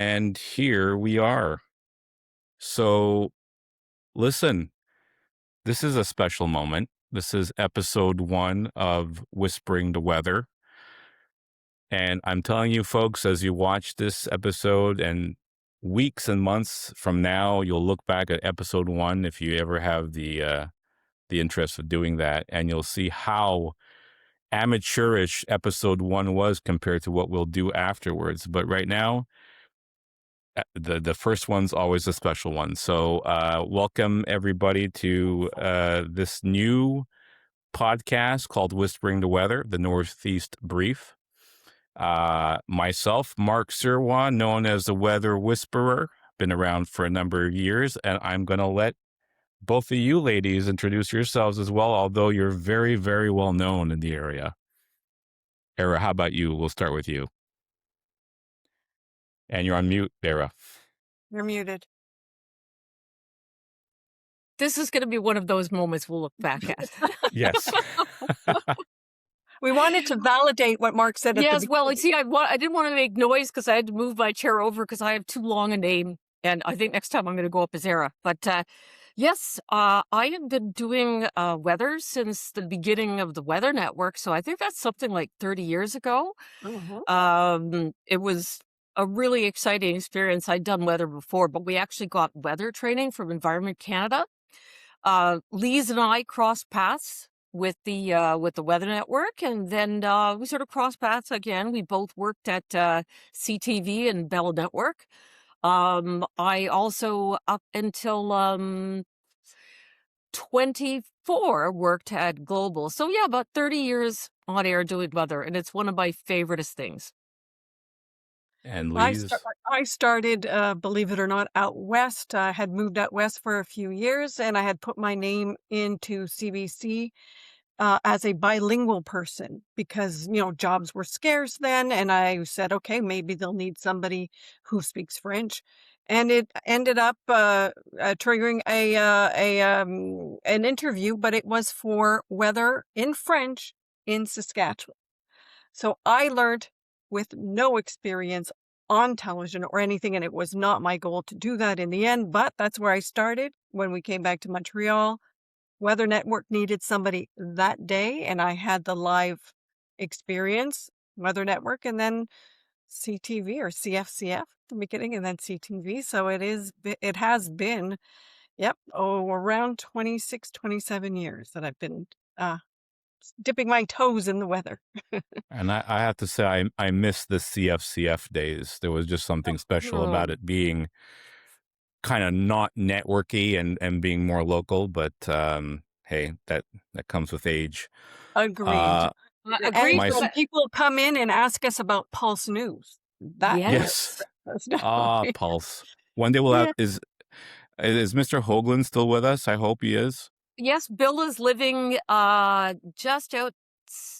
And here we are. So, listen, this is a special moment. This is episode 1 of Whispering the Weather. And I'm telling you, folks, as you watch this episode and weeks and months from now, you'll look back at episode 1 if you ever have the interest of doing that, and you'll see how amateurish episode 1 was compared to what we'll do afterwards. But right now, the first one's always a special one. So welcome everybody to this new podcast called Whispering the Weather, the Northeast Brief. Myself, Mark Sirois, known as the Weather Whisperer, been around for a number of years, and I'm going to let both of you ladies introduce yourselves as well, although you're very, very well known in the area. Era, how about you? We'll start with you. And you're on mute, Era. You're muted. This is going to be one of those moments we'll look back at. Yes. We wanted to validate what Mark said at the Yes, beginning. well, see, I didn't want to make noise because I had to move my chair over because I have too long a name. And I think next time I'm going to go up as Era. But yes, I have been doing weather since the beginning of the Weather Network. So I think that's something like 30 years ago. It was a really exciting experience. I'd done weather before, but we actually got weather training from Environment Canada. Lise and I crossed paths with the Weather Network, and then we sort of crossed paths again. We both worked at CTV and Bell Network. I also, up until 24, worked at Global. So yeah, about 30 years on air doing weather, and it's one of my favoriteest things. And Lise? I started, believe it or not, out west. I had moved out west for a few years, and I had put my name into CBC as a bilingual person because, jobs were scarce then. And I said, okay, maybe they'll need somebody who speaks French. And it ended up triggering an interview, but it was for weather in French in Saskatchewan. So I learned with no experience on television or anything, and it was not my goal to do that in the end, but that's where I started. When we came back to Montreal, Weather Network needed somebody that day, and I had the live experience, Weather Network, and then CTV or CFCF at the beginning, and then CTV. So it has been, around 26, 27 years that I've been dipping my toes in the weather. And I have to say, I miss the CFCF days. There was just something special about it being kind of not networky and being more local. But hey, that comes with age. Agreed. Agreed. When people come in and ask us about Pulse News. Yes. Pulse. One day we'll have, is Mr. Hoagland still with us? I hope he is. Yes, Bill is living just out.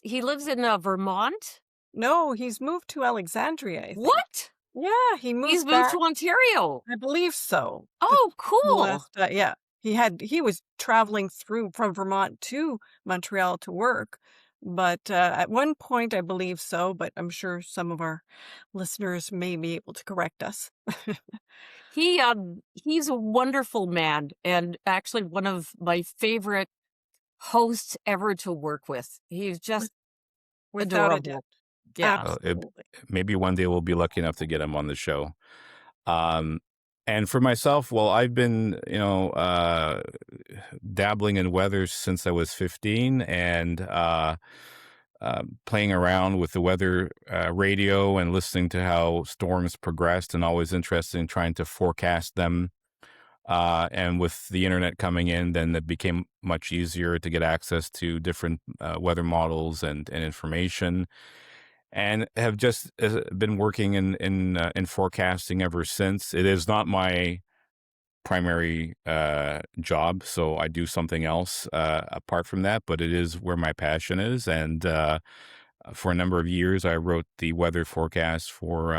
He lives in Vermont. No, he's moved to Alexandria. What? Yeah, he's moved to Ontario. I believe so. Oh, cool. Yeah, he was traveling through from Vermont to Montreal to work, but at one point I believe so. But I'm sure some of our listeners may be able to correct us. He's a wonderful man, and actually one of my favorite hosts ever to work with. He's just without adorable. a doubt. Yeah. Absolutely. Maybe one day we'll be lucky enough to get him on the show. And for myself, well, I've been, dabbling in weather since I was 15, and playing around with the weather radio and listening to how storms progressed, and always interested in trying to forecast them. And with the internet coming in, then it became much easier to get access to different weather models and information. And have just been working in forecasting ever since. It is not my primary job, so I do something else apart from that, but it is where my passion is. And for a number of years, I wrote the weather forecast for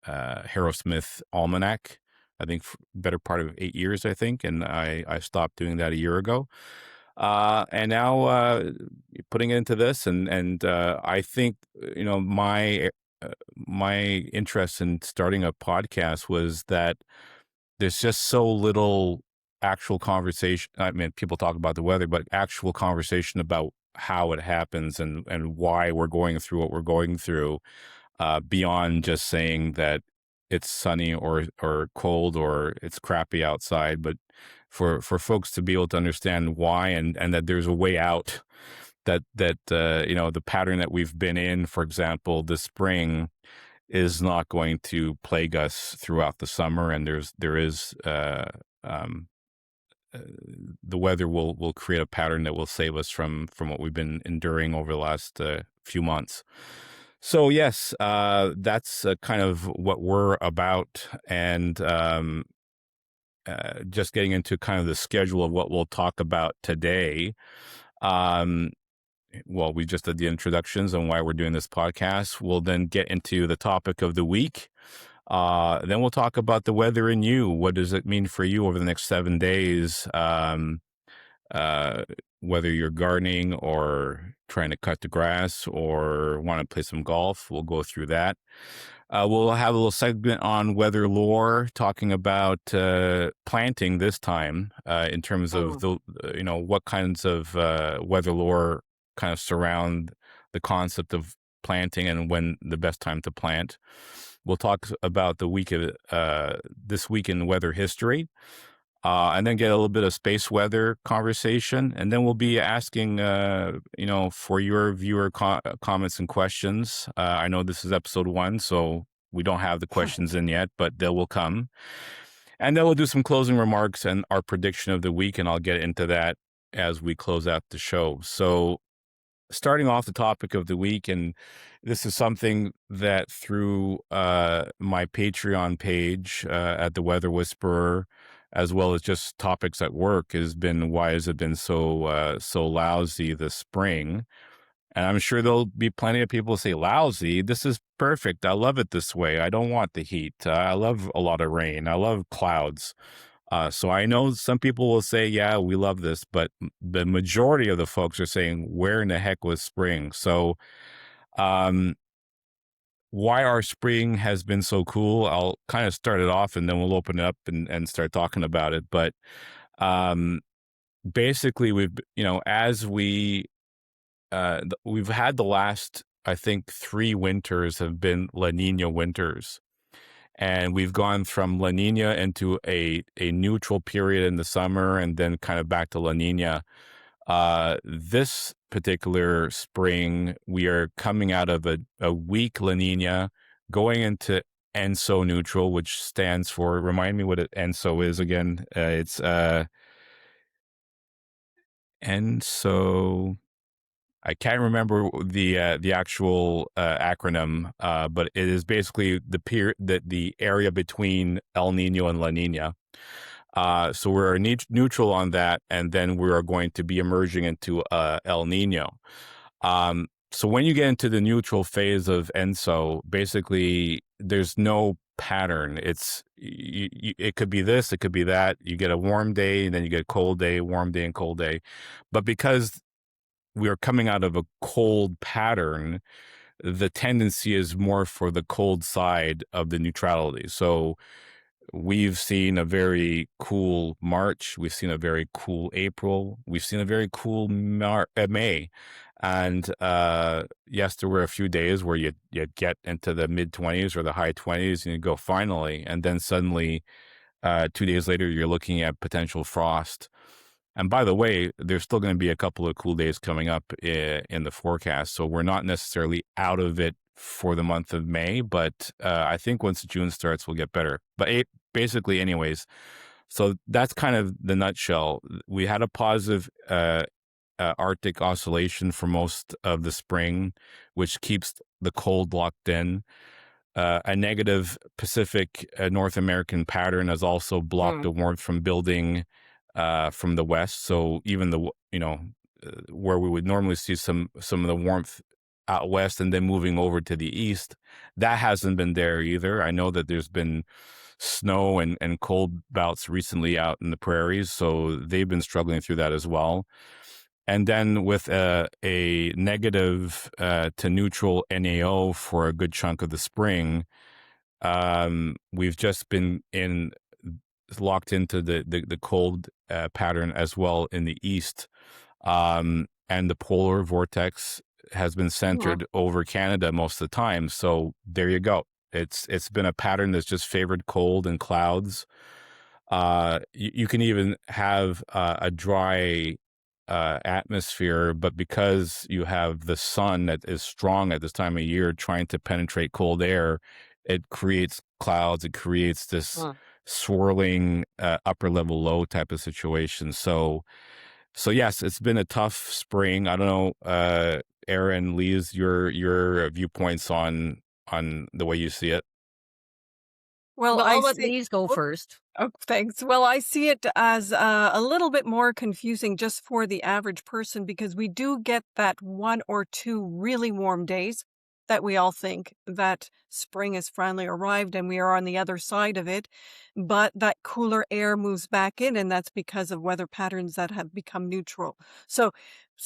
Harrowsmith Almanac. I think for better part of 8 years, I think, and I stopped doing that a year ago. And now putting it into this, and I think my my interest in starting a podcast was that there's just so little actual conversation. I mean, people talk about the weather, but actual conversation about how it happens and why we're going through what we're going through, beyond just saying that it's sunny or cold or it's crappy outside. But for folks to be able to understand why and that there's a way out, that the pattern that we've been in, for example, this spring, is not going to plague us throughout the summer, and there is um, uh, the weather will create a pattern that will save us from what we've been enduring over the last few months. So yes, that's kind of what we're about, and just getting into kind of the schedule of what we'll talk about today. Um, well, we just did the introductions on why we're doing this podcast. We'll then get into the topic of the week. Then we'll talk about the weather and you. What does it mean for you over the next 7 days? Uh, whether you're gardening or trying to cut the grass or want to play some golf, we'll go through that. We'll have a little segment on weather lore, talking about planting this time, in terms of what kinds of weather lore kind of surround the concept of planting and when the best time to plant. We'll talk about the week of this week in weather history, and then get a little bit of space weather conversation, and then we'll be asking, for your viewer comments and questions. I know this is episode 1, so we don't have the questions in yet, but they will come. And then we'll do some closing remarks and our prediction of the week, and I'll get into that as we close out the show. So, starting off the topic of the week, and this is something that through my Patreon page at The Weather Whisperer, as well as just topics at work, has been, why has it been so lousy this spring? And I'm sure there'll be plenty of people who say, lousy, this is perfect. I love it this way. I don't want the heat. I love a lot of rain. I love clouds. So I know some people will say, yeah, we love this, but the majority of the folks are saying, where in the heck was spring? So why our spring has been so cool, I'll kind of start it off and then we'll open it up and start talking about it. But basically, we've had the last, I think, 3 winters have been La Nina winters. And we've gone from La Nina into a neutral period in the summer and then kind of back to La Nina. This particular spring, we are coming out of a weak La Nina, going into ENSO neutral, which stands for, remind me what ENSO is again. It's ENSO. I can't remember the actual acronym, but it is basically the area between El Nino and La Nina. So we're neutral on that, and then we are going to be emerging into El Nino. So when you get into the neutral phase of ENSO, basically there's no pattern. It could be this, it could be that. You get a warm day, and then you get a cold day, warm day, and cold day. But because we are coming out of a cold pattern, the tendency is more for the cold side of the neutrality. So we've seen a very cool March. We've seen a very cool April. We've seen a very cool May. And yes, there were a few days where you'd get into the mid-20s or the high 20s and you go, finally. And then suddenly 2 days later, you're looking at potential frost. And by the way, there's still going to be a couple of cool days coming up in the forecast. So we're not necessarily out of it for the month of May, but I think once June starts, we'll get better. But basically, anyways, so that's kind of the nutshell. We had a positive Arctic oscillation for most of the spring, which keeps the cold locked in. A negative Pacific North American pattern has also blocked the warmth from building from the west. So even where we would normally see some of the warmth out west and then moving over to the east, that hasn't been there either. I know that there's been snow and cold bouts recently out in the prairies, so they've been struggling through that as well. And then with a negative to neutral NAO for a good chunk of the spring, we've just been in locked into the cold pattern as well in the east, and the polar vortex has been Mhm. centered over Canada most of the time. So there you go. It's been a pattern that's just favored cold and clouds. You can even have a dry atmosphere, but because you have the sun that is strong at this time of year trying to penetrate cold air, it creates clouds. It creates this Mm. swirling upper level low type of situation. So yes, it's been a tough spring. I don't know, Aaron, Lise, your viewpoints on the way you see it. Well, Well, I I'll let see. Lise go first. Oh, thanks. Well, I see it as a little bit more confusing just for the average person because we do get that 1 or 2 really warm days that we all think that spring has finally arrived and we are on the other side of it. But that cooler air moves back in, and that's because of weather patterns that have become neutral. So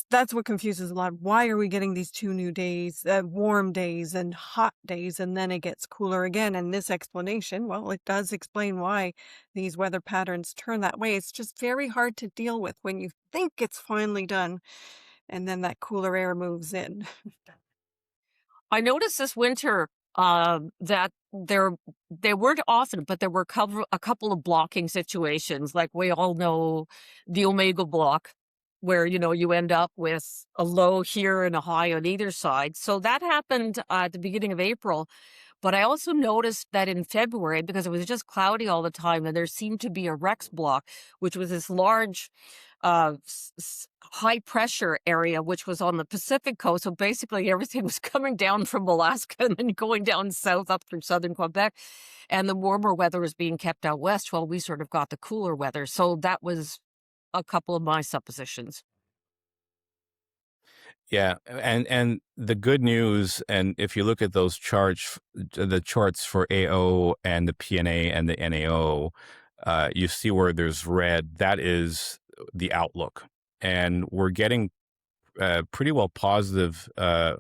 that's what confuses a lot. Why are we getting these 2 new days, warm days and hot days, and then it gets cooler again? And this explanation, well, it does explain why these weather patterns turn that way. It's just very hard to deal with when you think it's finally done and then that cooler air moves in. I noticed this winter that they weren't often, but there were a couple of blocking situations. Like we all know the Omega block, where you end up with a low here and a high on either side. So that happened at the beginning of April. But I also noticed that in February, because it was just cloudy all the time, and there seemed to be a Rex block, which was this large high pressure area, which was on the Pacific coast. So basically, everything was coming down from Alaska and then going down south up through southern Quebec. And the warmer weather was being kept out west while we sort of got the cooler weather. So that was a couple of my suppositions. Yeah, and the good news, and if you look at those charts, the charts for AO and the PNA and the NAO, you see where there's red. That is the outlook, and we're getting pretty well positive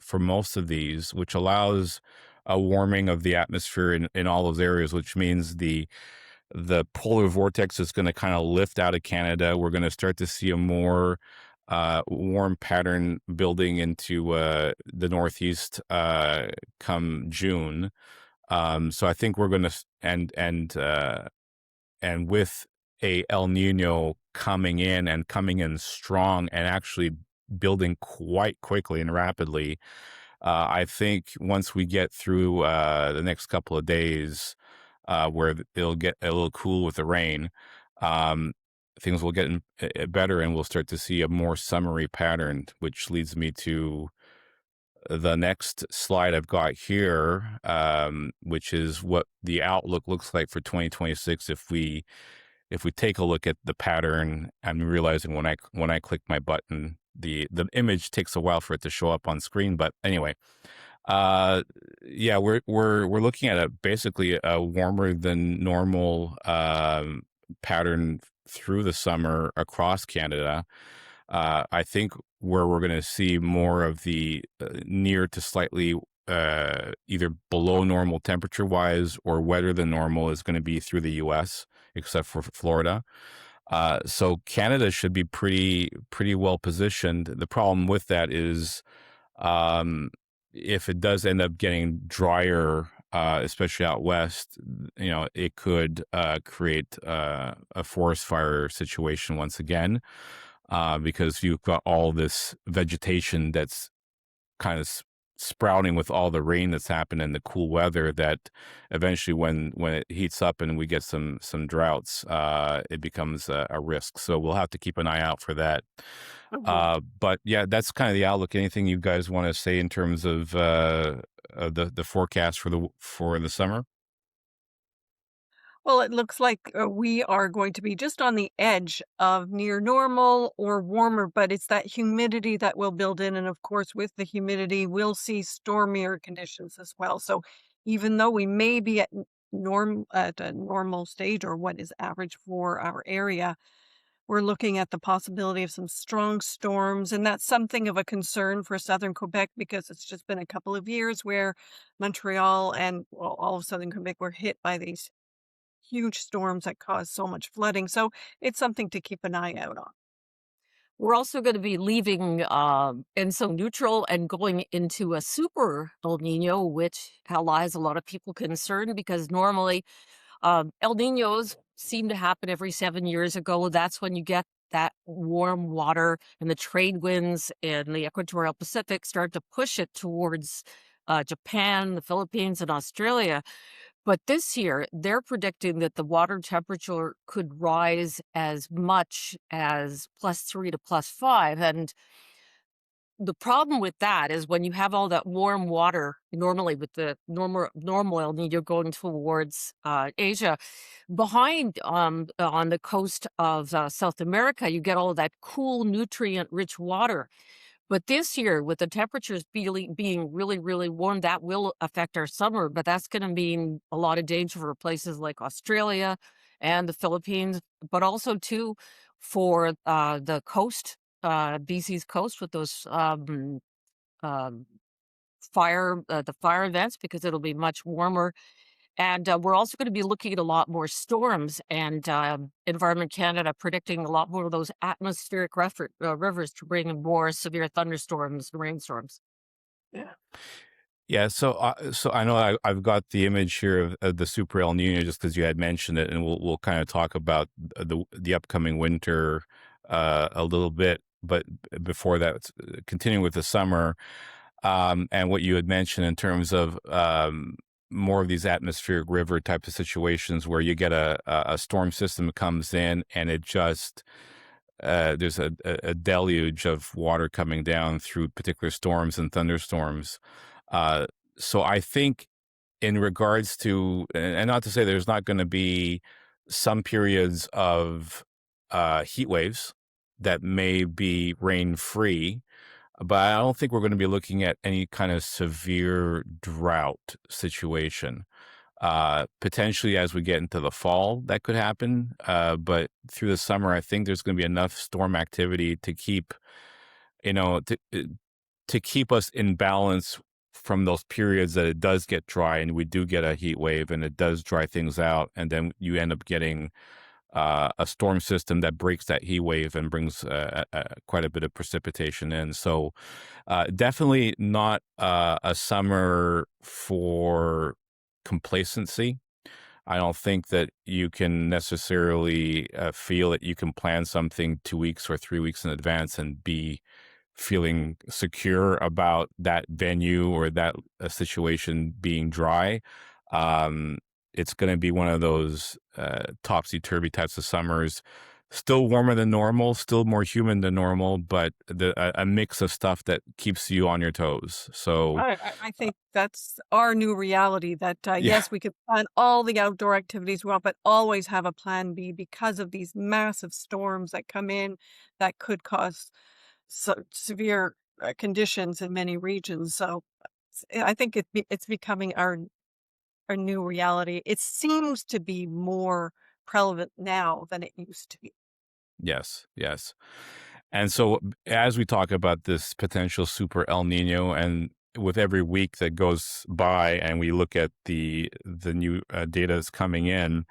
for most of these, which allows a warming of the atmosphere in all those areas, which means the polar vortex is going to kind of lift out of Canada. We're going to start to see a more warm pattern building into the Northeast come June. So I think we're going to and with a El Nino coming in strong and actually building quite quickly and rapidly. I think once we get through the next couple of days, where it'll get a little cool with the rain, um, things will get better, and we'll start to see a more summery pattern, which leads me to the next slide I've got here, which is what the outlook looks like for 2026 if we take a look at the pattern. I'm realizing when I click my button, the image takes a while for it to show up on screen. But anyway, uh, yeah, we're looking at basically a warmer than normal pattern through the summer across Canada. I think where we're going to see more of the near to slightly either below normal temperature wise or wetter than normal is going to be through the U.S., except for Florida. So Canada should be pretty well positioned. The problem with that is, um, if it does end up getting drier, especially out west, it could create a forest fire situation once again, because you've got all this vegetation that's kind of sprouting with all the rain that's happened and the cool weather, that eventually when it heats up and we get some droughts, it becomes a risk. So we'll have to keep an eye out for that. Mhm. But yeah, that's kind of the outlook. Anything you guys want to say in terms of the forecast for the summer? Well, it looks like we are going to be just on the edge of near normal or warmer, but it's that humidity that will build in. And of course, with the humidity, we'll see stormier conditions as well. So even though we may be at a normal stage or what is average for our area, we're looking at the possibility of some strong storms, and that's something of a concern for southern Quebec because it's just been a couple of years where Montreal and, well, all of southern Quebec were hit by these huge storms that cause so much flooding. So it's something to keep an eye out on. We're also going to be leaving ENSO neutral and going into a super El Nino, which lies a lot of people concerned because normally El Ninos seem to happen every 7 years ago. That's when you get that warm water and the trade winds in the equatorial Pacific start to push it towards Japan, the Philippines, and Australia. But this year, they're predicting that the water temperature could rise as much as +3 to +5. And the problem with that is when you have all that warm water, normally with the normal El Nino going towards Asia, behind on the coast of South America, you get all that cool, nutrient-rich water. But this year, with the temperatures being really, really warm, that will affect our summer, but that's gonna mean a lot of danger for places like Australia and the Philippines, but also too for, the coast, BC's coast with those, um, the fire events because it'll be much warmer. And, we're also gonna be looking at a lot more storms and, Environment Canada predicting a lot more of those atmospheric rivers to bring in more severe thunderstorms and rainstorms. Yeah. Yeah, so I know I've got the image here of the Super El Nino just because you had mentioned it, and we'll kind of talk about the upcoming winter a little bit. But before that, continuing with the summer, and what you had mentioned in terms of more of these atmospheric river types of situations where you get a storm system that comes in and it just there's a deluge of water coming down through particular storms and thunderstorms. Uh, so I think in regards to, and not to say there's not going to be some periods of heat waves that may be rain free, but I don't think we're going to be looking at any kind of severe drought situation. Potentially as we get into the fall, that could happen. But through the summer, I think there's going to be enough storm activity to keep, you know, to keep us in balance from those periods that it does get dry and we do get a heat wave and it does dry things out. And then you end up getting a storm system that breaks that heat wave and brings quite a bit of precipitation in. So definitely not a summer for complacency. I don't think that you can necessarily feel that you can plan something 2 weeks or 3 weeks in advance and be feeling secure about that venue or that situation being dry. Um, it's going to be one of those topsy-turvy types of summers. Still warmer than normal, still more humid than normal, but a mix of stuff that keeps you on your toes. So, I think that's our new reality that, yeah, yes, we could plan all the outdoor activities we want, but always have a plan B because of these massive storms that come in that could cause severe conditions in many regions. So I think it's becoming our new reality. It seems to be more prevalent now than it used to be. yes, yes. And so, as we talk about this potential super El Nino, and with every week that goes by, and we look at the new data that's coming in,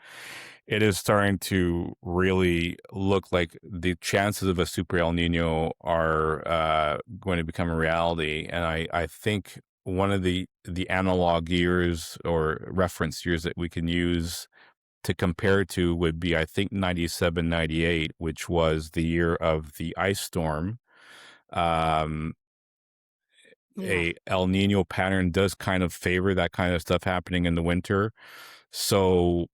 it is starting to really look like the chances of a super El Nino are going to become a reality. And I think one of the analog years or reference years that we can use to compare to would be, I think, 97, 98, which was the year of the ice storm. Um, Yeah. a El Nino pattern does kind of favor that kind of stuff happening in the winter. So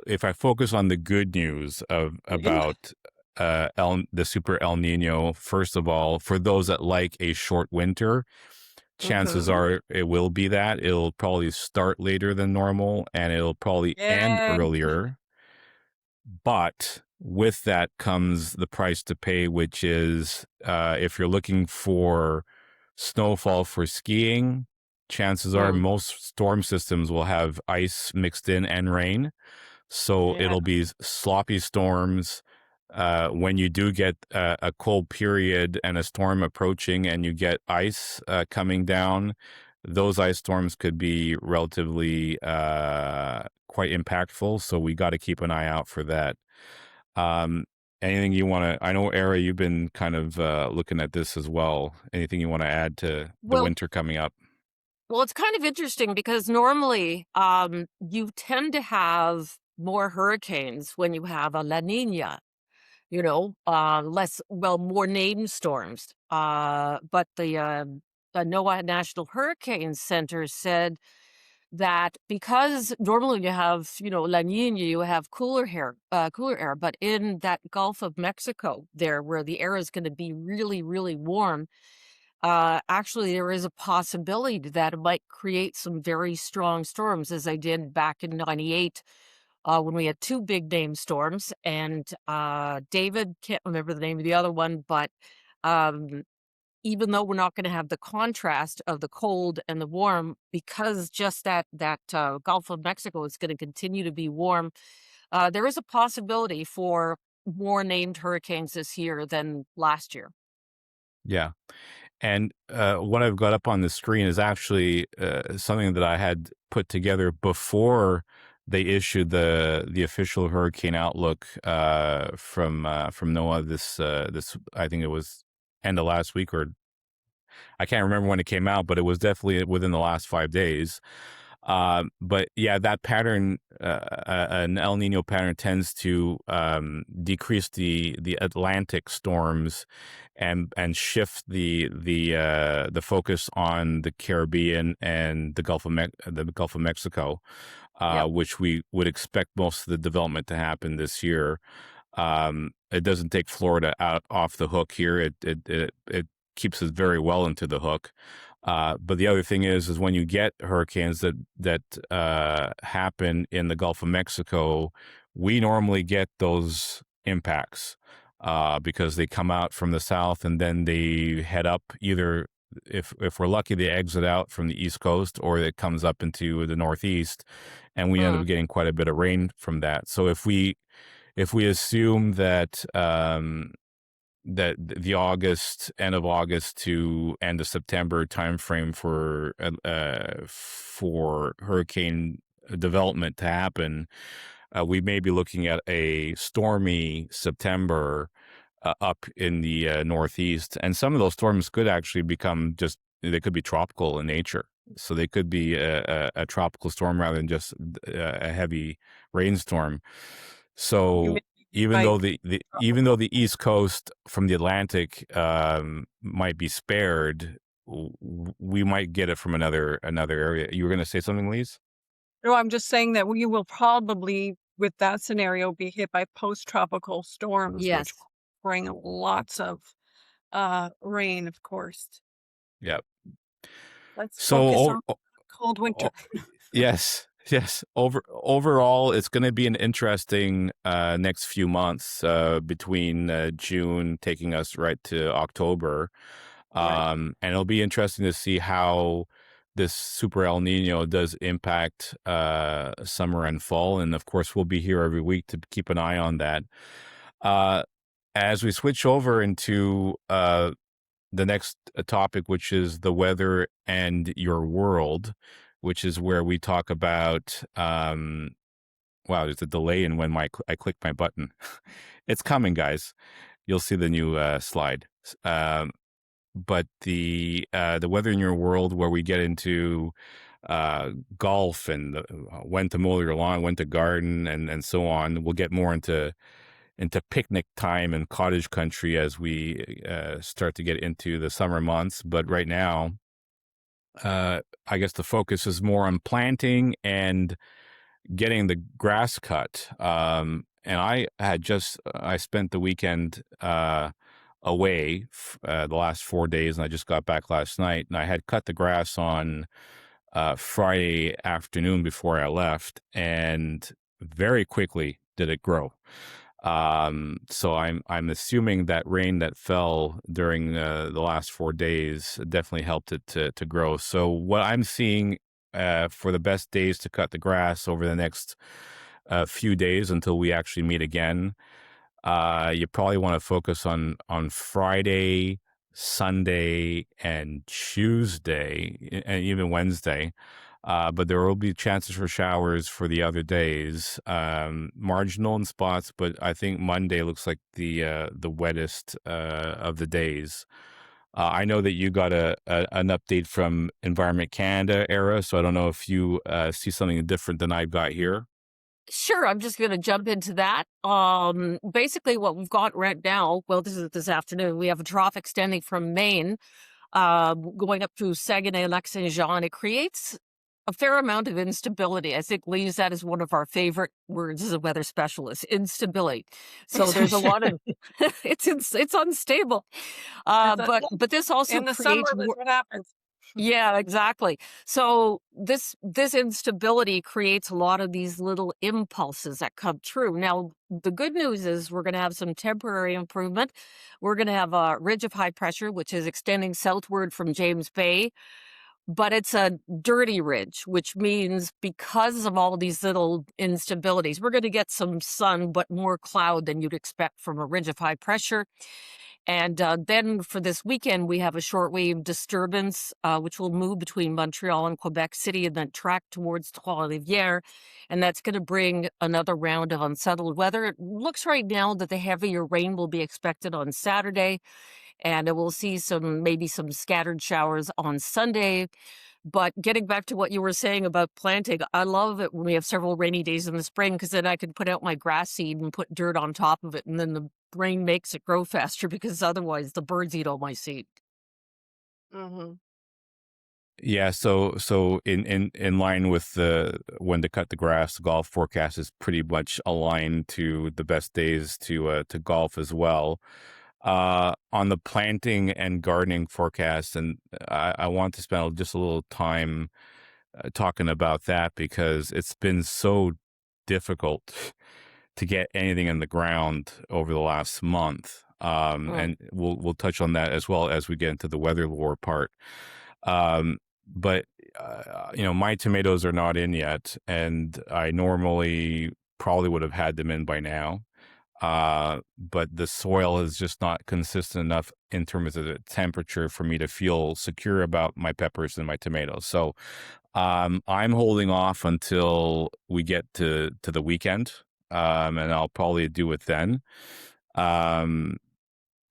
if I focus on the good news Yeah. about the super El Nino, first of all, for those that like a short winter, chances Mhm. are it will be that. It'll probably start later than normal and it'll probably end Yay. earlier. But with that comes the price to pay, which is if you're looking for snowfall for skiing, chances are Mm. most storm systems will have ice mixed in and rain. So Yeah. it'll be sloppy storms. when you do get a cold period and a storm approaching and you get ice coming down, those ice storms could be relatively quite impactful. So we got to keep an eye out for that. Um, anything you want to, I know, Era, you've been kind of looking at this as well. Anything you want to add to the Well, winter coming up? well, it's kind of interesting because normally, you tend to have more hurricanes when you have a La Nina, more named storms. But the NOAA National Hurricane Center said that because normally you have, La Nina, you have cooler air, but in that Gulf of Mexico there where the air is going to be really, really warm, actually there is a possibility that it might create some very strong storms as I did back in 98 when we had two big name storms. And David, can't remember the name of the other one, but um, even though we're not going to have the contrast of the cold and the warm, because just that Gulf of Mexico is going to continue to be warm, there is a possibility for more named hurricanes this year than last year. Yeah. And what I've got up on the screen is actually something that I had put together before they issued the official hurricane outlook from NOAA. This I think it was end of last week, or I can't remember when it came out, but it was definitely within the last 5 days. But yeah, that pattern, an El Nino pattern, tends to decrease the Atlantic storms and shift the focus on the Caribbean and the Gulf of Mexico, Yep. which we would expect most of the development to happen this year. It doesn't take Florida off the hook here. It keeps us very well into the hook. But the other thing is when you get hurricanes that happen in the Gulf of Mexico, we normally get those impacts because they come out from the south and then they head up. Either if we're lucky, they exit out from the East Coast, or it comes up into the Northeast, and we end Mm, up getting quite a bit of rain from that. So if we assume that that the end of August to end of September timeframe for hurricane development to happen, we may be looking at a stormy September up in the Northeast, and some of those storms could actually they could be tropical in nature. So they could be a tropical storm rather than just a heavy rainstorm. You So may be right. even though the East Coast from the Atlantic might be spared, we might get it from another area. You were going to say something, Lise? No, I'm just saying that you will probably, with that scenario, be hit by post-tropical storms, which yes. bring lots of rain, of course. Yeah. Let's focus So on cold winter. yes, yes. Overall, it's going to be an interesting next few months between June taking us right to October, Right. and it'll be interesting to see how this super El Nino does impact summer and fall. And of course, we'll be here every week to keep an eye on that. Uh, as we switch over into the next topic, which is the weather and your world, which is where we talk about. Wow, there's a delay in when I click my button. It's coming, guys. You'll see the new slide. But the weather in your world, where we get into golf and when to mow your lawn, when to garden, and so on. We'll get more into picnic time and cottage country as we start to get into the summer months. But right now, I guess the focus is more on planting and getting the grass cut. And I spent the weekend away the last 4 days, and I just got back last night, and I had cut the grass on Friday afternoon before I left, and very quickly did it grow. So I'm assuming that rain that fell during the last 4 days definitely helped it to grow. So what I'm seeing for the best days to cut the grass over the next few days until we actually meet again, You probably want to focus on Friday, Sunday, and Tuesday, and even Wednesday. But there will be chances for showers for the other days, marginal in spots. But I think Monday looks like the wettest of the days. I know that you got an update from Environment Canada era, so I don't know if you see something different than I've got here. Sure, I'm just gonna jump into that. Basically what we've got right now, well, this is this afternoon, we have a trough extending from Maine, going up through Saguenay, Lac Saint Jean. It creates a fair amount of instability. I think Lise, that is one of our favorite words as a weather specialist, instability. So there's a lot of it's unstable. Yeah, But this also in the summer, creates that's what happens. yeah, exactly. So this instability creates a lot of these little impulses that come through. Now, the good news is we're going to have some temporary improvement. We're going to have a ridge of high pressure, which is extending southward from James Bay, but it's a dirty ridge, which means because of all these little instabilities, we're going to get some sun, but more cloud than you'd expect from a ridge of high pressure. And then for this weekend, we have a shortwave disturbance, which will move between Montreal and Quebec City and then track towards Trois-Rivières. And that's going to bring another round of unsettled weather. It looks right now that the heavier rain will be expected on Saturday, and we'll see maybe some scattered showers on Sunday. But getting back to what you were saying about planting, I love it when we have several rainy days in the spring because then I can put out my grass seed and put dirt on top of it, and then the rain makes it grow faster because otherwise the birds eat all my seed. Mhm. Yeah, so in line with the when to cut the grass, the golf forecast is pretty much aligned to the best days to golf as well. On the planting and gardening forecast, and I want to spend just a little time talking about that because it's been so difficult to get anything in the ground over the last month. Mm. And we'll touch on that as well as we get into the weather lore part. But my tomatoes are not in yet, and I normally probably would have had them in by now. But the soil is just not consistent enough in terms of the temperature for me to feel secure about my peppers and my tomatoes. So I'm holding off until we get to the weekend, and I'll probably do it then. Um,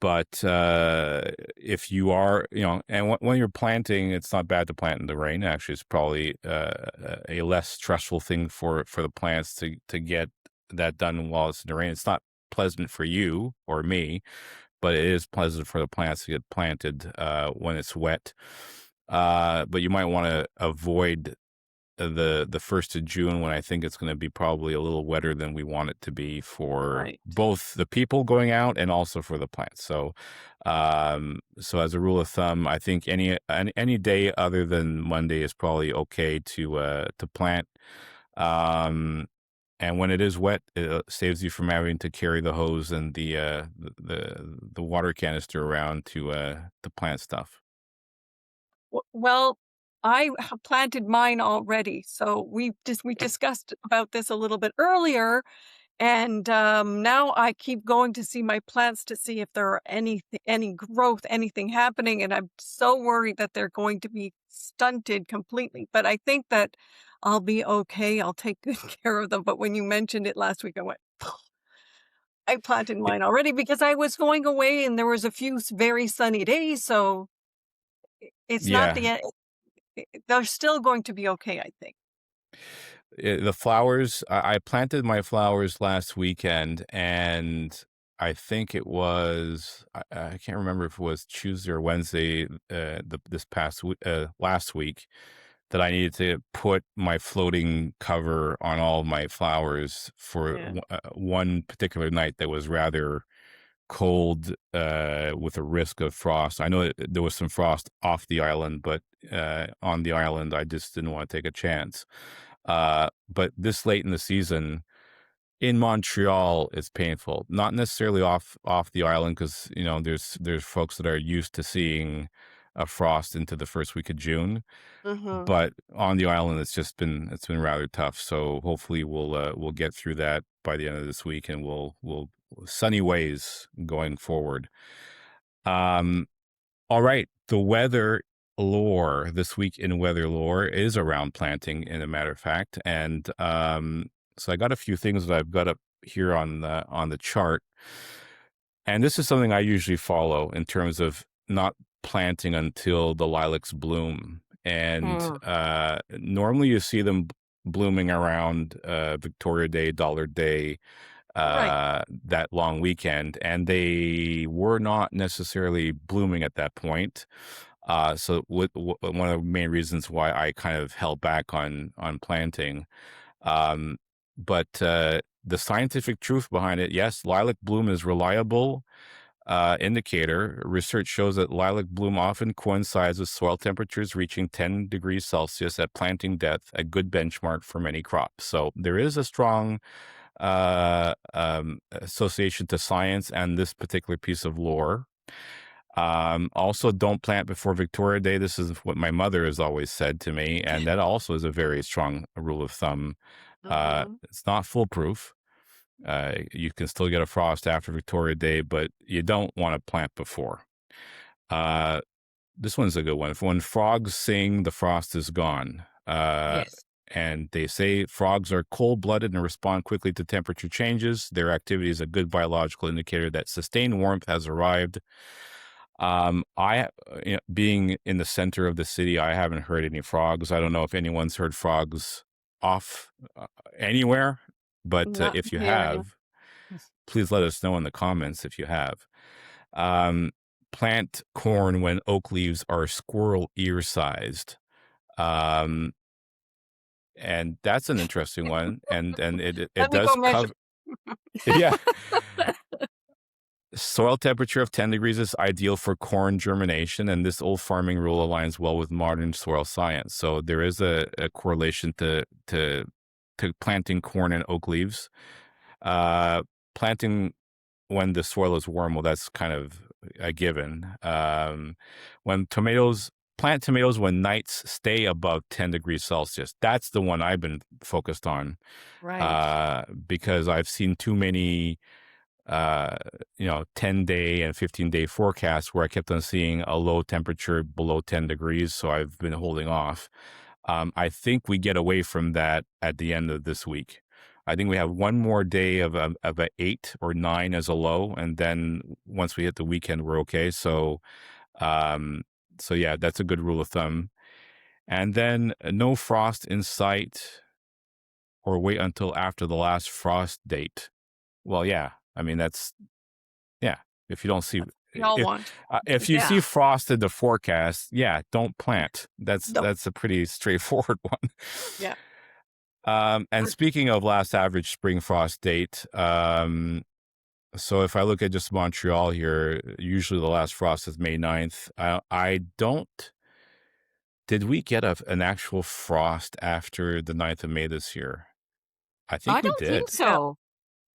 but if you are, and when you're planting, it's not bad to plant in the rain. Actually, it's probably a less stressful thing for the plants to get that done while it's in the rain. It's not pleasant for you or me, but it is pleasant for the plants to get planted when it's wet. But you might want to avoid the 1st of June when I think it's going to be probably a little wetter than we want it to be for Right. both the people going out and also for the plants. So as a rule of thumb, I think any day other than Monday is probably okay to plant. And when it is wet, it saves you from having to carry the hose and the water canister around to plant stuff. Well, I have planted mine already, so we discussed about this a little bit earlier, and, now I keep going to see my plants to see if there are any growth, anything happening, and I'm so worried that they're going to be stunted completely, but I think that I'll be okay, I'll take good care of them, but when you mentioned it last week, I went, I planted Y- mine already because I was going away and there was a few very sunny days, so it's not Yeah, the end. They're still going to be okay, I think. the flowers, I planted my flowers last weekend, and I think it was, I can't remember if it was Tuesday or Wednesday, this last week, that I needed to put my floating cover on all of my flowers for Yeah. one particular night that was rather cold, with a risk of frost. I know that there was some frost off the island, but on the island, I just didn't want to take a chance. But this late in the season in Montreal, it's painful. Not necessarily off the island because there's folks that are used to seeing a frost into the first week of June, Mhm. but on the island, it's been rather tough. So hopefully we'll get through that by the end of this week, and we'll sunny ways going forward. All right. The weather lore this week in weather lore is around planting, in a matter of fact. And so I got a few things that I've got up here on the chart. And this is something I usually follow in terms of not planting until the lilacs bloom. And normally you see them blooming around Victoria Day, Dollar Day, Right. that long weekend, and they were not necessarily blooming at that point. So one of the main reasons why I kind of held back on planting. Um, but the scientific truth behind it, yes, lilac bloom is reliable indicator. Research shows that lilac bloom often coincides with soil temperatures reaching 10 degrees Celsius at planting depth, a good benchmark for many crops. So there is a strong association to science and this particular piece of lore. Also, don't plant before Victoria Day. This is what my mother has always said to me, and that also is a very strong rule of thumb. Mhm. It's not foolproof. You can still get a frost after Victoria Day, but you don't want to plant before. This one's a good one. When frogs sing, the frost is gone. Yes. And they say frogs are cold-blooded and respond quickly to temperature changes. Their activity is a good biological indicator that sustained warmth has arrived. Being in the center of the city, I haven't heard any frogs. I don't know if anyone's heard frogs off anywhere, but Not if you in the area. have, please let us know in the comments if you have. Plant corn when oak leaves are squirrel ear sized. And that's an interesting one. And it Let me go does measure. cover, yeah. Soil temperature of 10 degrees is ideal for corn germination, and this old farming rule aligns well with modern soil science. So there is a correlation to planting corn and oak leaves. Planting when the soil is warm, well, that's kind of a given. When plant tomatoes when nights stay above 10 degrees Celsius. That's the one I've been focused on Right. because I've seen too many 10-day and 15-day forecasts where I kept on seeing a low temperature below 10 degrees. So I've been holding off. I think we get away from that at the end of this week. I think we have one more day of a 8 or 9 as a low. And then once we hit the weekend, we're okay. So yeah, that's a good rule of thumb. And then no frost in sight or wait until after the last frost date. Well, yeah, I mean, yeah. If you don't see, We all if want. if you see Yeah. frost in the forecast, yeah, don't plant. No. That's a pretty straightforward one. Yeah. And speaking of last average spring frost date, so if I look at just Montreal here, usually the last frost is May 9th. I don't. Did we get an actual frost after the 9th of May this year? I I think we don't think did. No. so.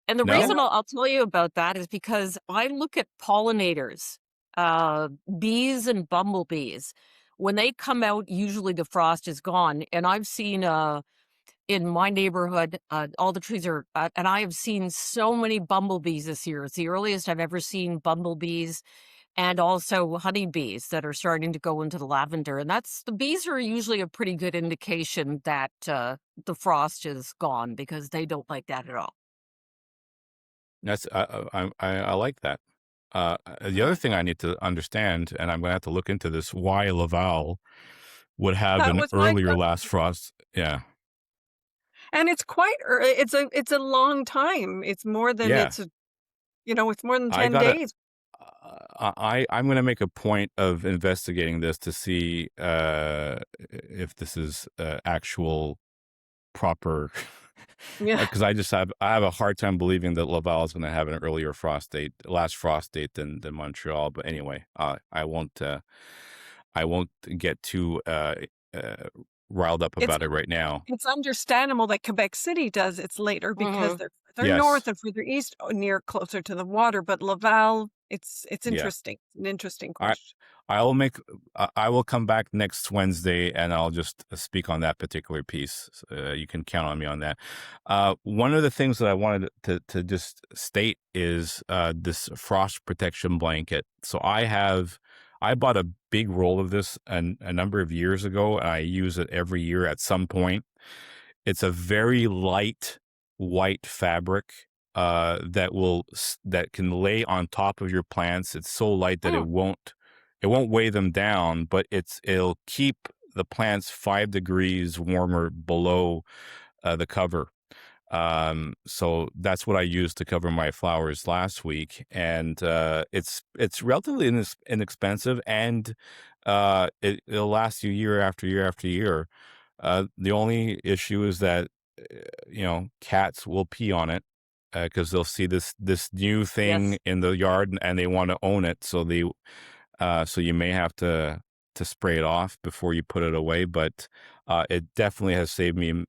And the No? reason No. I'll tell you about that is because I look at pollinators, bees and bumblebees. When they come out, usually the frost is gone. And I've seen in my neighborhood, all the trees are, and I have seen so many bumblebees this year. It's the earliest I've ever seen bumblebees and also honeybees that are starting to go into the lavender. And the bees are usually a pretty good indication that the frost is gone because they don't like that at all. That's I like that. The other Yeah. thing I need to understand, and I'm going to have to look into this, why Laval would have That an was my earlier last question. frost. Yeah, And it's quite it's a long time. It's more than yeah. it's more than I 10 gotta. days. I'm going to make a point of investigating this to see if this is actual proper. Yeah. Because I have a hard time believing that Laval is going to have an earlier last frost date than Montreal. But anyway, I won't get too uh, riled up It's about it right now. it's understandable that Quebec City does its later because Hmm. they're Yes, north and further east, near closer to the water, but Laval, it's yeah. interesting. It's an interesting I question. I will make. I will come back next Wednesday, and I'll just speak on that particular piece. You can count on me on that. One of the things that I wanted to just state is this frost protection blanket. So I bought a big roll of this a number of years ago, and I use it every year at some point. It's a very light white fabric that can lay on top of your plants. It's so light that Mm, it won't weigh them down, but it'll keep the plants 5 degrees warmer below the cover. So that's what I used to cover my flowers last week, and it's relatively inexpensive, and it'll last you year after year after year. The only issue is that cats will pee on it because they'll see this new thing yes. in the yard and they want to own it. So you may have to spray it off before you put it away. But it definitely has saved me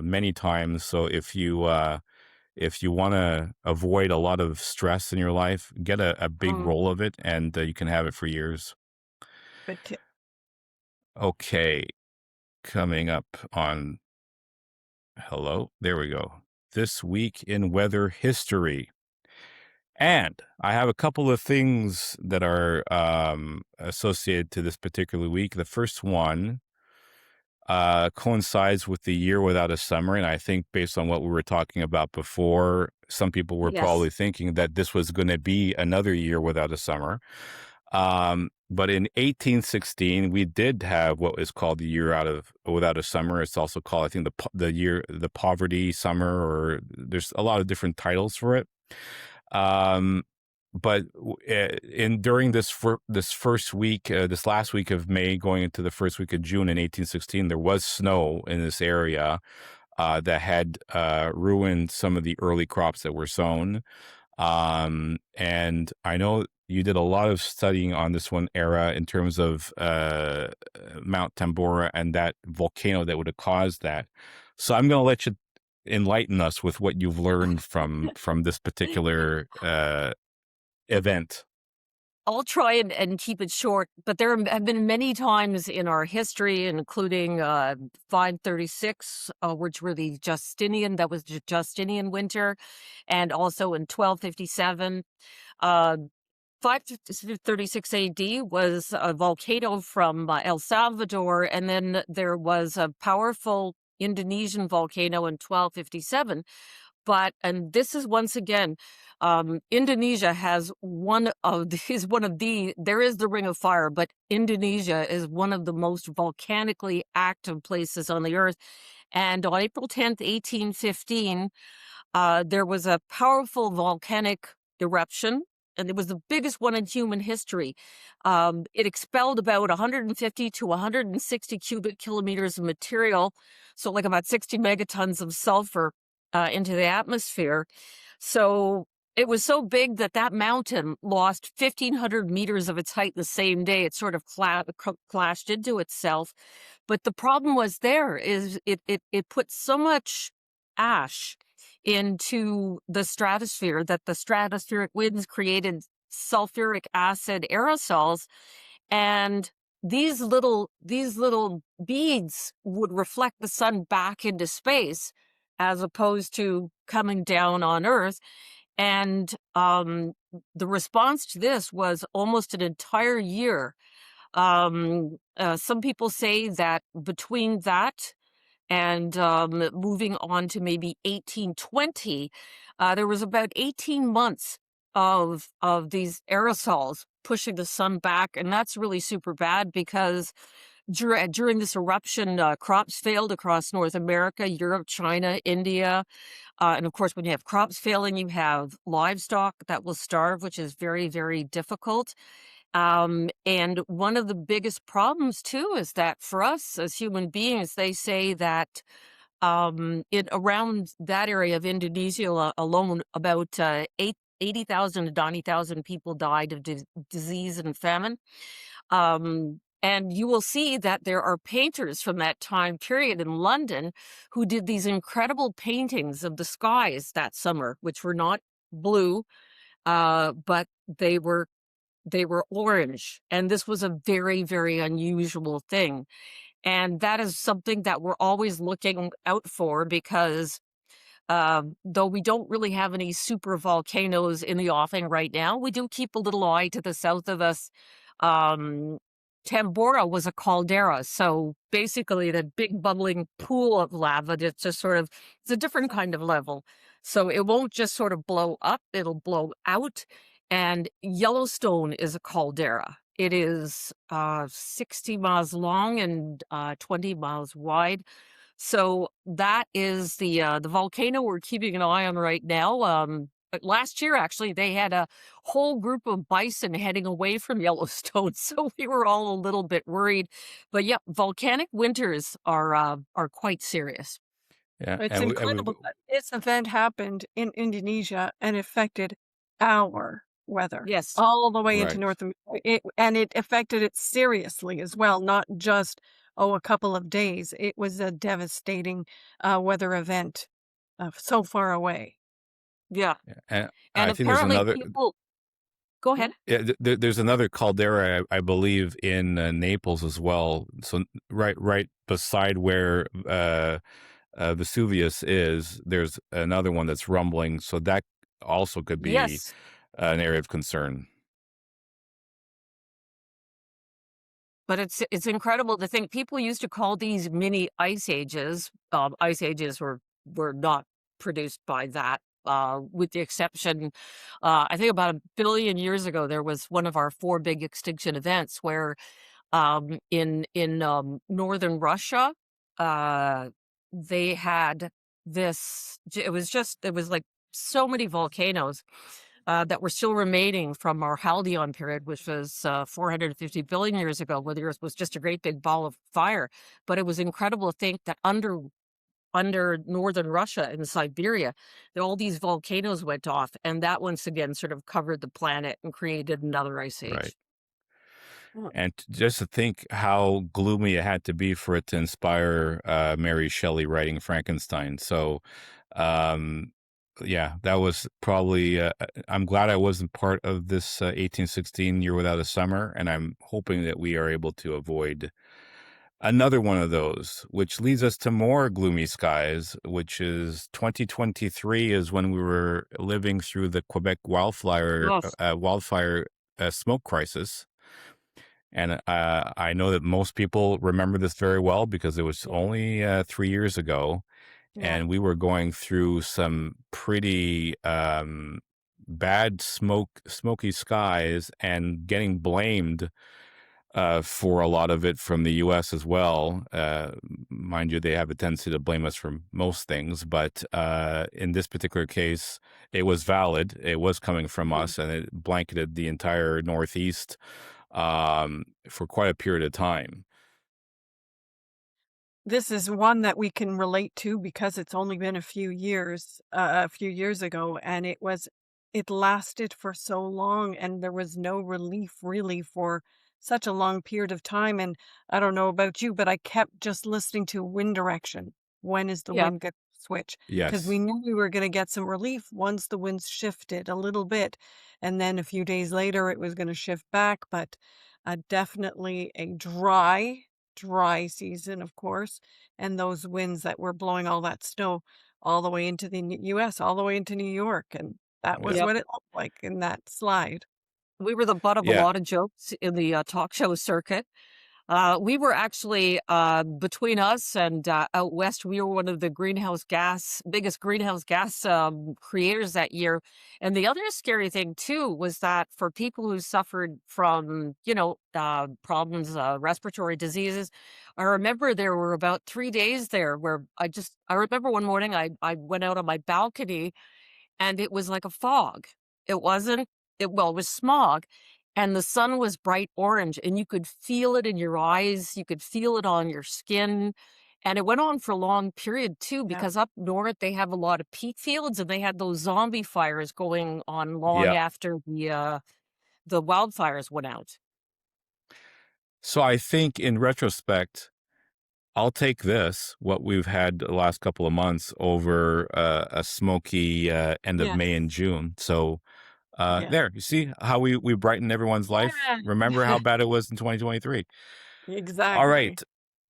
many times. So if you want to avoid a lot of stress in your life, get a big Mm, roll of it, and you can have it for years. Good tip. Okay, coming up on hello, there we go. This week in weather history. And I have a couple of things that are associated to this particular week. The first one coincides with the year without a summer. And I think based on what we were talking about before, some people were yes. probably thinking that this was going to be another year without a summer. But in 1816, we did have what is called the year without a summer. It's also called, I think, the poverty summer, or there's a lot of different titles for it. But during this first week, this last week of May, going into the first week of June in 1816, there was snow in this area that had ruined some of the early crops that were sown. And I know you did a lot of studying on this one era in terms of Mount Tambora and that volcano that would have caused that. So I'm going to let you enlighten us with what you've learned from this particular event. I'll try and keep it short, but there have been many times in our history, including 536, which were that was the Justinian winter, and also in 1257. Uh, 536 AD was a volcano from El Salvador, and then there was a powerful Indonesian volcano in 1257. And this is once again, Indonesia has there is the Ring of Fire, but Indonesia is one of the most volcanically active places on the earth. And on April 10th, 1815, there was a powerful volcanic eruption, and it was the biggest one in human history. It expelled about 150 to 160 cubic kilometers of material, so like about 60 megatons of sulfur into the atmosphere. So it was so big that mountain lost 1,500 meters of its height the same day. It sort of clashed into itself. But the problem was it put so much ash into the stratosphere that the stratospheric winds created sulfuric acid aerosols, and these little beads would reflect the sun back into space as opposed to coming down on Earth. And the response to this was almost an entire year. Some people say that between that and moving on to maybe 1820, there was about 18 months of these aerosols pushing the sun back, and that's really super bad because during this eruption, crops failed across North America, Europe, China, India, and of course, when you have crops failing, you have livestock that will starve, which is very, very difficult. And one of the biggest problems too is that for us as human beings, they say that in around that area of Indonesia alone, about 80,000 to 90,000 people died of disease and famine. And you will see that there are painters from that time period in London who did these incredible paintings of the skies that summer, which were not blue, but they were they were orange. And this was a very, very unusual thing. And that is something that we're always looking out for because though we don't really have any super volcanoes in the offing right now, we do keep a little eye to the south of us. Um, Tambora was a caldera, so basically the big bubbling pool of lava that's just sort of it's a different kind of level. So it won't just sort of blow up, it'll blow out. And Yellowstone is a caldera. It is 60 miles long and 20 miles wide. So that is the volcano we're keeping an eye on right now. But last year, actually, they had a whole group of bison heading away from Yellowstone, so we were all a little bit worried. But yeah, volcanic winters are quite serious. Yeah, It's and incredible that this event happened in Indonesia and affected our weather Yes. all the way into right. North America. And it affected it seriously as well, not just, oh, a couple of days. It was a devastating weather event so far away. Yeah. Yeah, and And I think there's apparently another. people go Yeah. ahead. Yeah, there's another caldera, I believe, in Naples as well. So right beside where Vesuvius is, there's another one that's rumbling. So that also could be Yes. an area of concern. But it's incredible to think people used to call these mini ice ages. Ice ages were not produced by that, with the exception, I think about 1 billion years ago, there was one of our four big extinction events where in northern Russia, uh, they had it was like so many volcanoes that were still remaining from our Halcyon period, which was 450 billion years ago, where the Earth was just a great big ball of fire. But it was incredible to think that under northern Russia and Siberia, that all these volcanoes went off, and that once again sort of covered the planet and created another ice Right. age. Mm. And just to think how gloomy it had to be for it to inspire Mary Shelley writing Frankenstein. So, um, yeah, that was probably. I'm glad I wasn't part of this 1816 Year Without a Summer, and I'm hoping that we are able to avoid another one of those, which leads us to more gloomy skies, which is 2023 is when we were living through the Quebec Yes. wildfire smoke crisis. And I know that most people remember this very well because it was Yeah. only 3 years ago, Yeah. and we were going through some pretty bad smoky skies, and getting blamed for a lot of it from the U.S. as well. Mind you, they have a tendency to blame us for most things, but in this particular case, it was valid. It was coming from Mm. us, and it blanketed the entire Northeast for quite a period of time. This is one that we can relate to because it's only been a few years ago, and it lasted for so long, and there was no relief really for such a long period of time. And I don't know about you, but I kept just listening to wind direction. When is the Yeah. wind going to switch? Because we Yes, knew we were going to get some relief once the winds shifted a little bit, and then a few days later it was going to shift back. But definitely a dry season, of course, and those winds that were blowing all that snow all the way into the US, all the way into New York, and that was yeah, Yep. what it looked like in that slide. We were the butt of a yeah. lot of jokes in the talk show circuit. We were actually between us and out west. We were one of the biggest greenhouse gas creators that year. And the other scary thing too was that for people who suffered from problems, respiratory diseases, I remember there were about 3 days there where I remember one morning I went out on my balcony and it was like a fog. It wasn't it was smog, and the sun was bright orange, and you could feel it in your eyes, you could feel it on your skin, and it went on for a long period too, Yeah. because up north, they have a lot of peat fields, and they had those zombie fires going on long Yeah. after the wildfires went out. So I think in retrospect, I'll take this, what we've had the last couple of months, over a smoky end of Yes. May and June. So Yeah. There, you see how we brighten everyone's life? Remember how bad it was in 2023. All Exactly. right.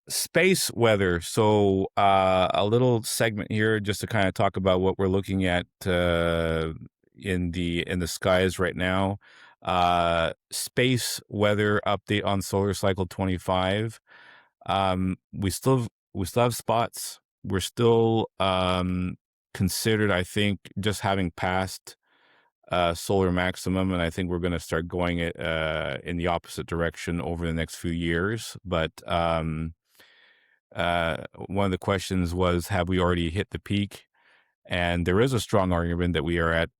Space weather. So, a little segment here just to kind of talk about what we're looking at in the skies right now. Space weather update on solar cycle 25. We still have spots. We're still considered, I think, just having passed solar maximum, and I think we're going to start going it in the opposite direction over the next few years. But one of the questions was, have we already hit the peak? And there is a strong argument that we are at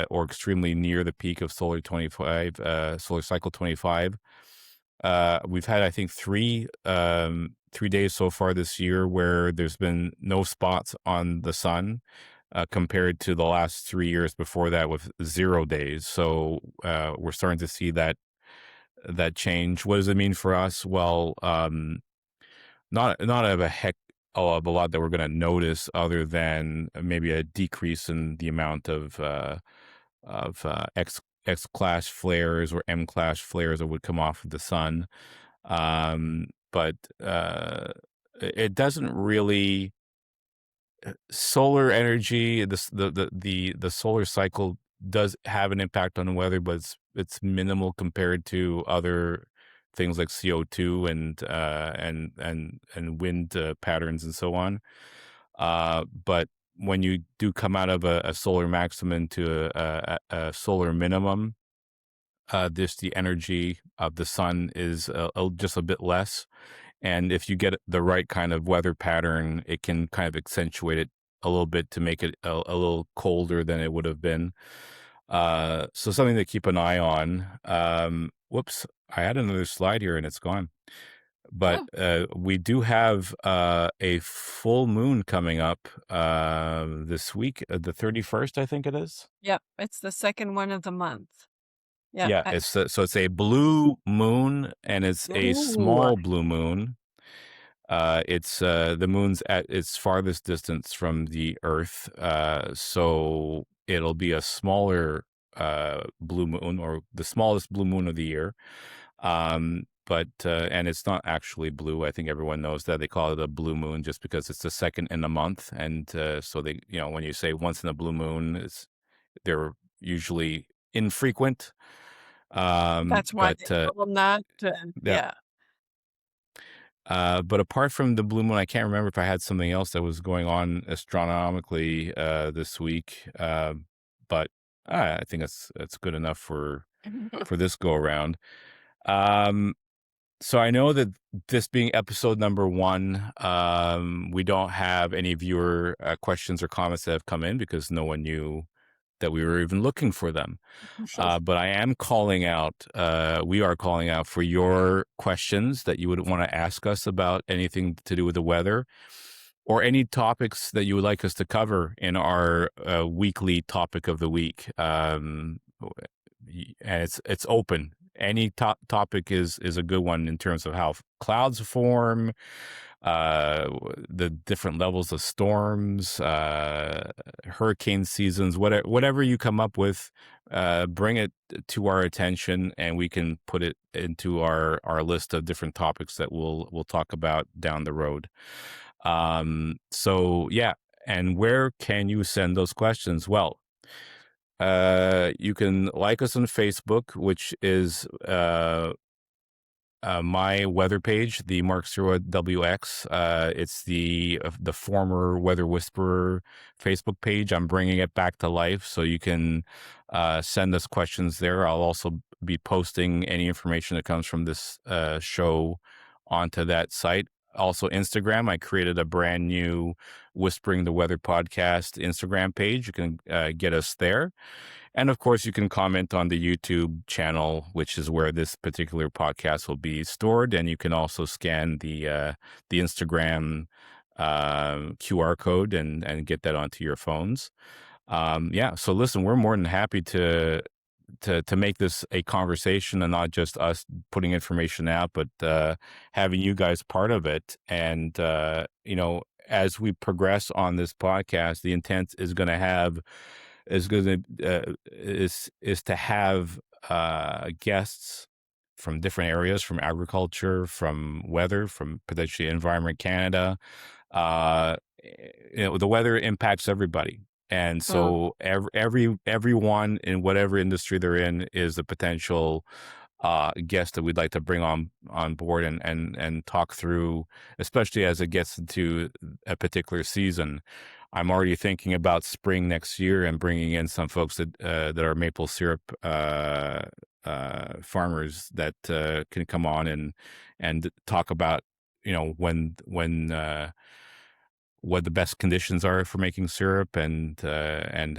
or extremely near the peak of solar 25, solar cycle 25. We've had, I think, 3 days so far this year where there's been no spots on the sun, compared to the last 3 years before that with 0 days. So we're starting to see that change. What does it mean for us? Well, not of a heck of a lot that we're going to notice, other than maybe a decrease in the amount of X class flares or M class flares that would come off of the sun. But it doesn't really solar energy. The solar cycle does have an impact on the weather, but it's minimal compared to other things like CO2 and wind patterns and so on. But when you do come out of a solar maximum to a solar minimum, the energy of the sun is just a bit less. And if you get the right kind of weather pattern, it can kind of accentuate it a little bit to make it a little colder than it would have been. So something to keep an eye on. Whoops, I had another slide here and it's gone. But we do have a full moon coming up this week, the 31st, I think it is. Yep. It's the second one of the month. Yeah. Yeah, so it's a blue moon, and it's a Ooh. small blue moon. It's the moon's at its farthest distance from the Earth, so it'll be a smaller blue moon, or the smallest blue moon of the year. But and it's not actually blue. I think everyone knows that. They call it a blue moon just because it's the second in a month, and so they, when you say once in a blue moon, they're usually infrequent. That's why But they call them that. yeah. Yeah. But apart from the blue moon, I can't remember if I had something else that was going on astronomically this week. But I think that's good enough for this go around. So I know that this being episode number 1, we don't have any viewer questions or comments that have come in because no one knew that we were even looking for them. But I am calling out, we are calling out for your questions that you would want to ask us about anything to do with the weather, or any topics that you would like us to cover in our weekly topic of the week. And it's open. Any topic is a good one in terms of how clouds form, the different levels of storms, hurricane seasons, whatever you come up with, bring it to our attention, and we can put it into our list of different topics that we'll talk about down the road. So yeah, and where can you send those questions? Well, you can like us on Facebook, which is my weather page, the Mark Sirois WX. It's the former Weather Whisperer Facebook page. I'm bringing it back to life, so you can send us questions there. I'll also be posting any information that comes from this show onto that site. Also, Instagram. I created a brand new Whispering the Weather podcast Instagram page. You can get us there. And of course, you can comment on the YouTube channel, which is where this particular podcast will be stored. And you can also scan the Instagram QR code and get that onto your phones. Yeah. So listen, we're more than happy to make this a conversation and not just us putting information out, but having you guys part of it. And as we progress on this podcast, the intent is going to have is going to is to have guests from different areas, from agriculture, from weather, from potentially Environment Canada. Uh, the weather impacts everybody, and Mm. so everyone in whatever industry they're in is a potential guest that we'd like to bring on board and talk through, especially as it gets into a particular season. I'm already thinking about spring next year and bringing in some folks that are maple syrup farmers that can come on and talk about when what the best conditions are for making syrup and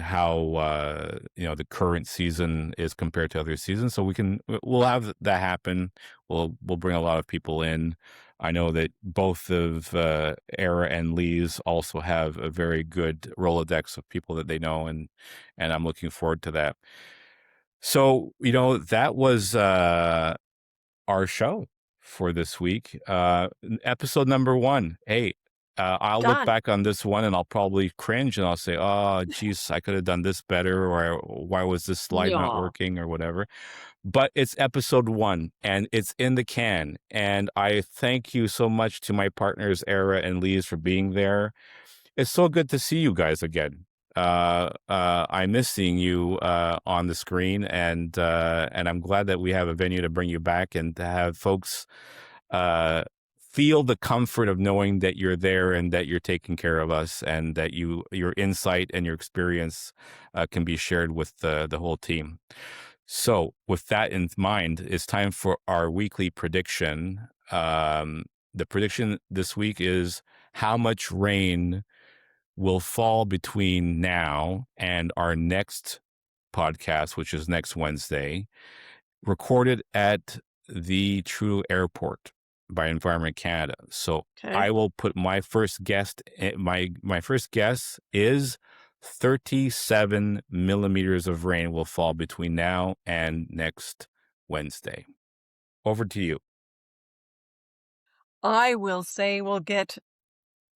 how the current season is compared to other seasons. So we'll have that happen. We'll bring a lot of people in. I know that both of Era and Lise also have a very good Rolodex of people that they know, and I'm looking forward to that. So that was our show for this week. Episode number 1. Hey, I'll look Done. back on this one and I'll probably cringe and I'll say, oh, geez, I could have done this better, or why was this slide not Yeah. working, or whatever. But it's episode 1 and it's in the can. And I thank you so much to my partners, Era and Lise, for being there. It's so good to see you guys again. I miss seeing you on the screen, and I'm glad that we have a venue to bring you back and to have folks feel the comfort of knowing that you're there and that you're taking care of us, and that your insight and your experience can be shared with the whole team. So, with that in mind, it's time for our weekly prediction. The prediction this week is how much rain will fall between now and our next podcast, which is next Wednesday, recorded at the True Airport by Environment Canada. So Okay. I will put my first guess. My first guess is 37 millimeters of rain will fall between now and next Wednesday. Over to you. I will say we'll get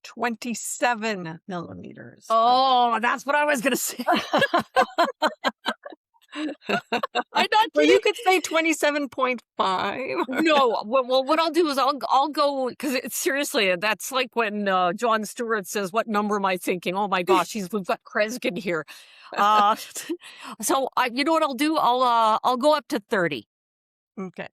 27 millimeters. Oh, that's what I was going to say. I'm not Well, you kidding. could say 27.5. No, well, what I'll do is I'll go, because seriously, that's like when Jon Stewart says, "What number am I thinking?" Oh my gosh, we've got Kreskin here. So you know what I'll do? I'll go up to 30. Okay.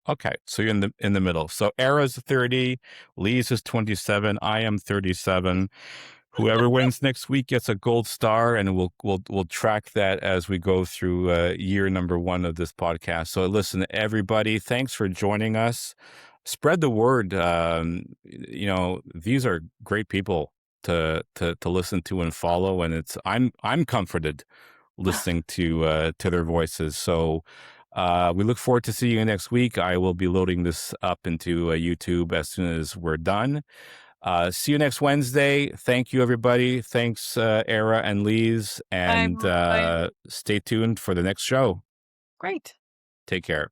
Okay, so you're in the middle. So Era's 30, Lise is 27, I am 37. Whoever wins next week gets a gold star, and we'll track that as we go through year number 1 of this podcast. So listen, everybody, thanks for joining us. Spread the word. These are great people to listen to and follow, and I'm comforted listening to their voices. So we look forward to seeing you next week. I will be loading this up into YouTube as soon as we're done. See you next Wednesday. Thank you, everybody. Thanks, Era and Lise, and I'm stay tuned for the next show. great. Take care.